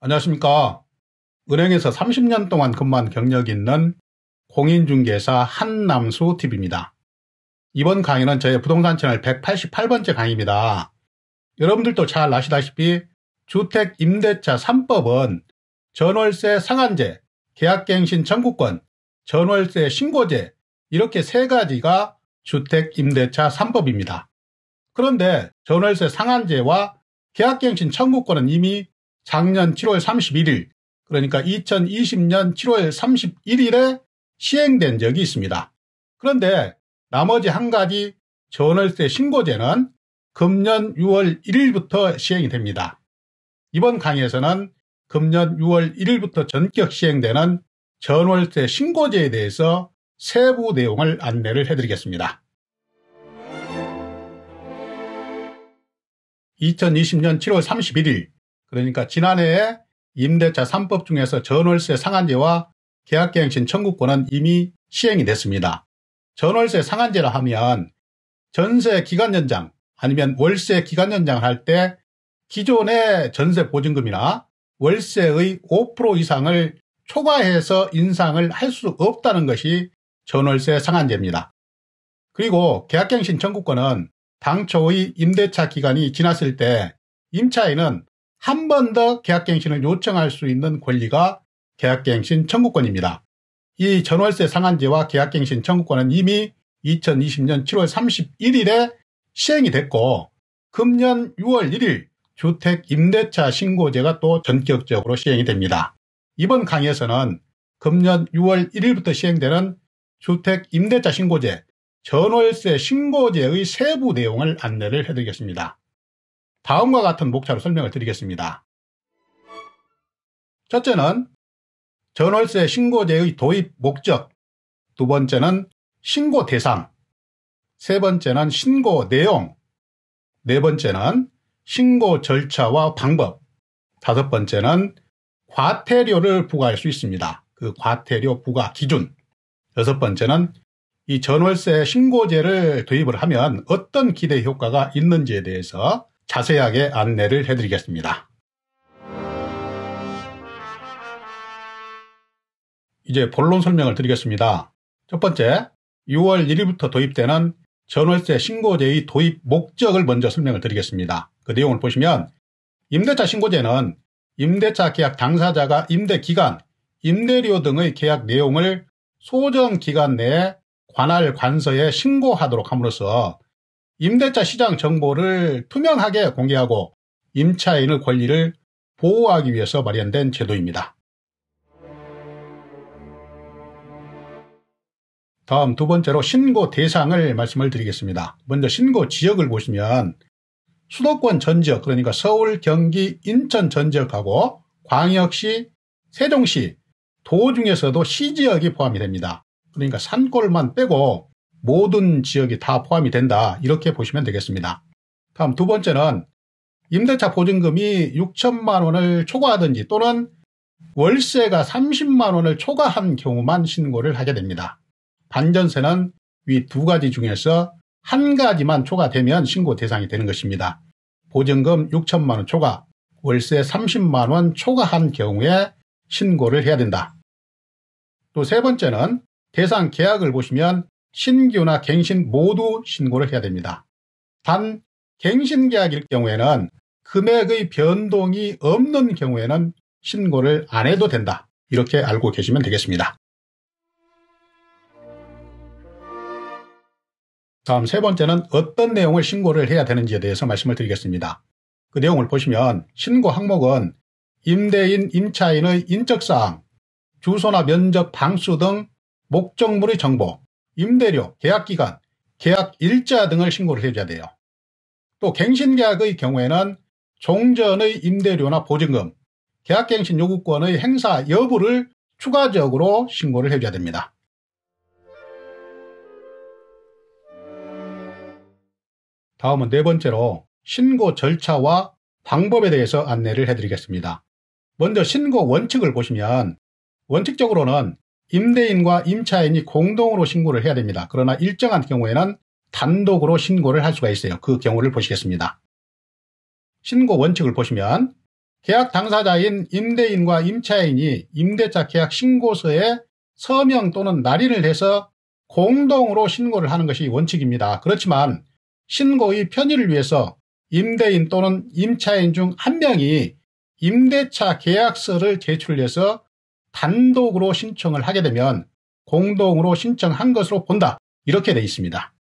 안녕하십니까. 은행에서 30년 동안 근무한 경력이 있는 공인중개사 한남수TV입니다. 이번 강의는 저의 부동산 채널 188번째 강의입니다. 여러분들도 잘 아시다시피 주택임대차 3법은 전월세 상한제, 계약갱신 청구권, 전월세 신고제 이렇게 세 가지가 주택임대차 3법입니다. 그런데 전월세 상한제와 계약갱신 청구권은 이미 작년 7월 31일, 그러니까 2020년 7월 31일에 시행된 적이 있습니다. 그런데 나머지 한 가지 전월세 신고제는 금년 6월 1일부터 시행이 됩니다. 이번 강의에서는 금년 6월 1일부터 전격 시행되는 전월세 신고제에 대해서 세부 내용을 안내를 해드리겠습니다. 2020년 7월 31일, 그러니까 지난해에 임대차 3법 중에서 전월세 상한제와 계약갱신 청구권은 이미 시행이 됐습니다. 전월세 상한제라 하면 전세 기간 연장 아니면 월세 기간 연장을 할 때 기존의 전세 보증금이나 월세의 5% 이상을 초과해서 인상을 할 수 없다는 것이 전월세 상한제입니다. 그리고 계약갱신 청구권은 당초의 임대차 기간이 지났을 때 임차인은 한 번 더 계약갱신을 요청할 수 있는 권리가 계약갱신 청구권입니다. 이 전월세 상한제와 계약갱신 청구권은 이미 2020년 7월 31일에 시행이 됐고 금년 6월 1일 주택임대차 신고제가 또 전격적으로 시행이 됩니다. 이번 강의에서는 금년 6월 1일부터 시행되는 주택임대차 신고제, 전월세 신고제의 세부 내용을 안내를 해드리겠습니다. 다음과 같은 목차로 설명을 드리겠습니다. 첫째는 전월세 신고제의 도입 목적, 두 번째는 신고 대상, 세 번째는 신고 내용, 네 번째는 신고 절차와 방법, 다섯 번째는 과태료를 부과할 수 있습니다. 그 과태료 부과 기준, 여섯 번째는 이 전월세 신고제를 도입을 하면 어떤 기대 효과가 있는지에 대해서 자세하게 안내를 해드리겠습니다. 이제 본론 설명을 드리겠습니다. 첫 번째, 6월 1일부터 도입되는 전월세 신고제의 도입 목적을 먼저 설명을 드리겠습니다. 그 내용을 보시면 임대차 신고제는 임대차 계약 당사자가 임대기간, 임대료 등의 계약 내용을 소정기간 내에 관할 관서에 신고하도록 함으로써 임대차 시장 정보를 투명하게 공개하고 임차인의 권리를 보호하기 위해서 마련된 제도입니다. 다음 두 번째로 신고 대상을 말씀을 드리겠습니다. 먼저 신고 지역을 보시면 수도권 전 지역, 그러니까 서울, 경기, 인천 전 지역하고 광역시, 세종시, 도 중에서도 시지역이 포함이 됩니다. 그러니까 산골만 빼고 모든 지역이 다 포함이 된다, 이렇게 보시면 되겠습니다. 다음 두 번째는 임대차 보증금이 6천만 원을 초과하든지 또는 월세가 30만 원을 초과한 경우만 신고를 하게 됩니다. 반전세는 위 두 가지 중에서 한 가지만 초과되면 신고 대상이 되는 것입니다. 보증금 6천만 원 초과, 월세 30만 원 초과한 경우에 신고를 해야 된다. 또 세 번째는 대상 계약을 보시면 신규나 갱신 모두 신고를 해야 됩니다. 단 갱신 계약일 경우에는 금액의 변동이 없는 경우에는 신고를 안 해도 된다, 이렇게 알고 계시면 되겠습니다. 다음 세 번째는 어떤 내용을 신고를 해야 되는지에 대해서 말씀을 드리겠습니다. 그 내용을 보시면 신고 항목은 임대인, 임차인의 인적사항, 주소나 면적 방수 등 목적물의 정보, 임대료, 계약기간, 계약일자 등을 신고를 해줘야 돼요. 또 갱신계약의 경우에는 종전의 임대료나 보증금, 계약갱신 요구권의 행사 여부를 추가적으로 신고를 해줘야 됩니다. 다음은 네 번째로 신고 절차와 방법에 대해서 안내를 해드리겠습니다. 먼저 신고 원칙을 보시면 원칙적으로는 임대인과 임차인이 공동으로 신고를 해야 됩니다. 그러나 일정한 경우에는 단독으로 신고를 할 수가 있어요. 그 경우를 보시겠습니다. 신고 원칙을 보시면 계약 당사자인 임대인과 임차인이 임대차 계약 신고서에 서명 또는 날인을 해서 공동으로 신고를 하는 것이 원칙입니다. 그렇지만 신고의 편의를 위해서 임대인 또는 임차인 중 한 명이 임대차 계약서를 제출해서 단독으로 신청을 하게 되면 공동으로 신청한 것으로 본다. 이렇게 되어 있습니다.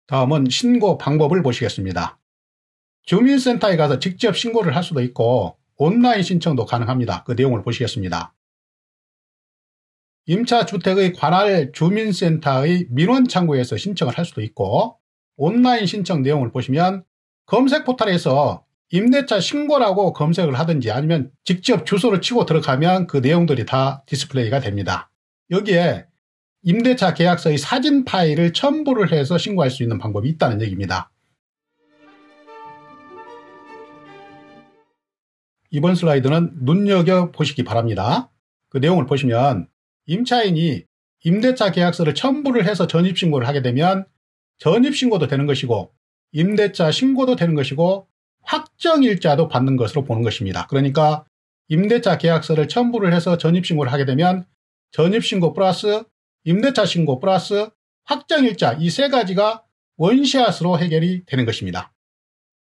다음은 신고 방법을 보시겠습니다. 주민센터에 가서 직접 신고를 할 수도 있고 온라인 신청도 가능합니다. 그 내용을 보시겠습니다. 임차주택의 관할 주민센터의 민원창구에서 신청을 할 수도 있고 온라인 신청 내용을 보시면 검색 포털에서 임대차 신고라고 검색을 하든지 아니면 직접 주소를 치고 들어가면 그 내용들이 다 디스플레이가 됩니다. 여기에 임대차 계약서의 사진 파일을 첨부를 해서 신고할 수 있는 방법이 있다는 얘기입니다. 이번 슬라이드는 눈여겨보시기 바랍니다. 그 내용을 보시면 임차인이 임대차 계약서를 첨부를 해서 전입신고를 하게 되면 전입신고도 되는 것이고 임대차 신고도 되는 것이고 확정일자도 받는 것으로 보는 것입니다. 그러니까 임대차 계약서를 첨부를 해서 전입신고를 하게 되면 전입신고 플러스 임대차 신고 플러스 확정일자 이 세 가지가 원샷으로 해결이 되는 것입니다.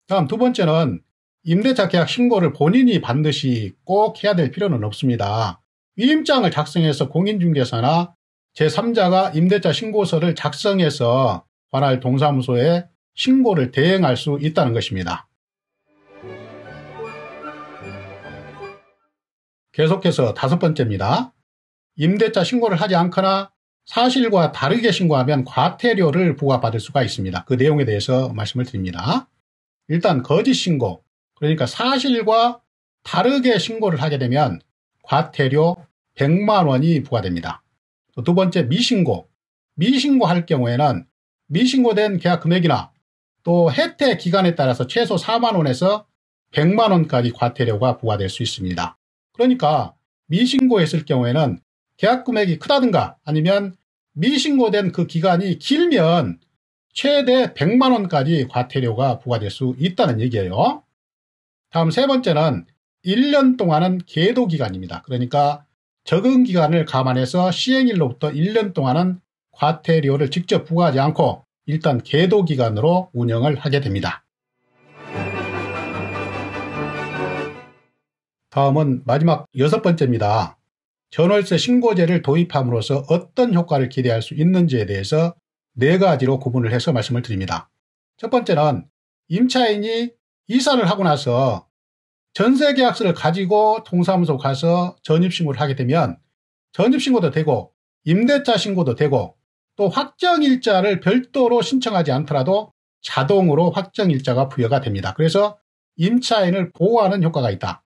다음 두 번째는 임대차 계약 신고를 본인이 반드시 꼭 해야 될 필요는 없습니다. 위임장을 작성해서 공인중개사나 제3자가 임대차 신고서를 작성해서 관할 동사무소에 신고를 대행할 수 있다는 것입니다. 계속해서 다섯 번째입니다. 임대차 신고를 하지 않거나 사실과 다르게 신고하면 과태료를 부과받을 수가 있습니다. 그 내용에 대해서 말씀을 드립니다. 일단 거짓 신고, 그러니까 사실과 다르게 신고를 하게 되면 과태료 100만 원이 부과됩니다. 두 번째 미신고, 미신고할 경우에는 미신고된 계약 금액이나 또 혜택 기간에 따라서 최소 4만 원에서 100만 원까지 과태료가 부과될 수 있습니다. 그러니까 미신고했을 경우에는 계약 금액이 크다든가 아니면 미신고된 그 기간이 길면 최대 100만 원까지 과태료가 부과될 수 있다는 얘기예요. 다음 세 번째는 1년 동안은 계도기간입니다. 그러니까 적응기간을 감안해서 시행일로부터 1년 동안은 과태료를 직접 부과하지 않고 일단 계도기간으로 운영을 하게 됩니다. 다음은 마지막 여섯 번째입니다. 전월세 신고제를 도입함으로써 어떤 효과를 기대할 수 있는지에 대해서 네 가지로 구분을 해서 말씀을 드립니다. 첫 번째는 임차인이 이사를 하고 나서 전세계약서를 가지고 동사무소 가서 전입신고를 하게 되면 전입신고도 되고 임대차 신고도 되고 또 확정일자를 별도로 신청하지 않더라도 자동으로 확정일자가 부여가 됩니다. 그래서 임차인을 보호하는 효과가 있다.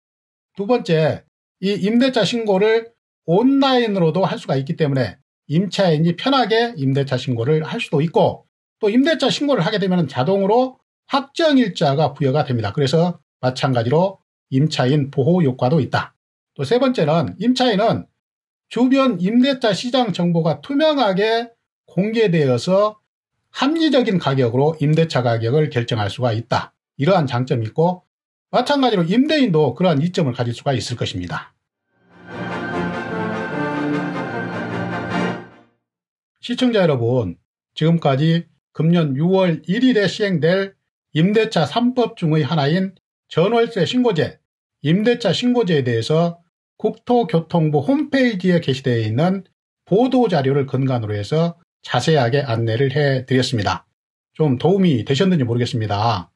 두 번째, 이 임대차 신고를 온라인으로도 할 수가 있기 때문에 임차인이 편하게 임대차 신고를 할 수도 있고 또 임대차 신고를 하게 되면 자동으로 확정일자가 부여가 됩니다. 그래서 마찬가지로 임차인 보호 효과도 있다. 또 세 번째는 임차인은 주변 임대차 시장 정보가 투명하게 공개되어서 합리적인 가격으로 임대차 가격을 결정할 수가 있다. 이러한 장점이 있고 마찬가지로 임대인도 그러한 이점을 가질 수가 있을 것입니다. 시청자 여러분, 지금까지 금년 6월 1일에 시행될 임대차 3법 중의 하나인 전월세 신고제, 임대차 신고제에 대해서 국토교통부 홈페이지에 게시되어 있는 보도자료를 근간으로 해서 자세하게 안내를 해드렸습니다. 좀 도움이 되셨는지 모르겠습니다.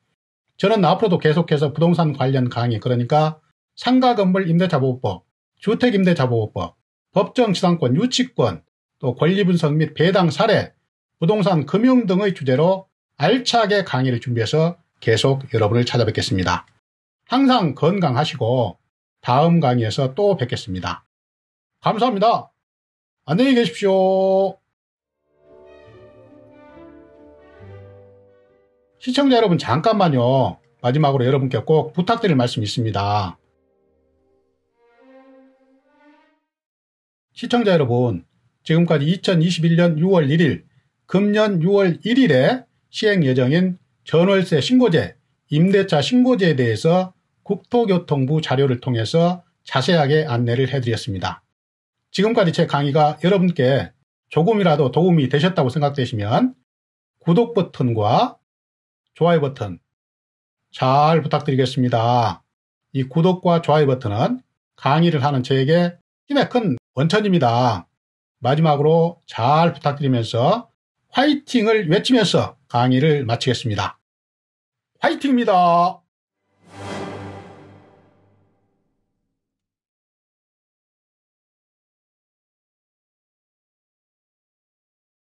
저는 앞으로도 계속해서 부동산 관련 강의, 그러니까 상가건물 임대차보호법, 주택임대차보호법, 법정지상권 유치권, 또 권리분석 및 배당 사례, 부동산 금융 등의 주제로 알차게 강의를 준비해서 계속 여러분을 찾아뵙겠습니다. 항상 건강하시고 다음 강의에서 또 뵙겠습니다. 감사합니다. 안녕히 계십시오. 시청자 여러분 잠깐만요. 마지막으로 여러분께 꼭 부탁드릴 말씀이 있습니다. 시청자 여러분, 지금까지 2021년 6월 1일, 금년 6월 1일에 시행 예정인 전월세 신고제, 임대차 신고제에 대해서 국토교통부 자료를 통해서 자세하게 안내를 해드렸습니다. 지금까지 제 강의가 여러분께 조금이라도 도움이 되셨다고 생각되시면 구독 버튼과 좋아요 버튼 잘 부탁드리겠습니다. 이 구독과 좋아요 버튼은 강의를 하는 저에게 힘의 큰 원천입니다. 마지막으로 잘 부탁드리면서 화이팅을 외치면서 강의를 마치겠습니다. 화이팅입니다.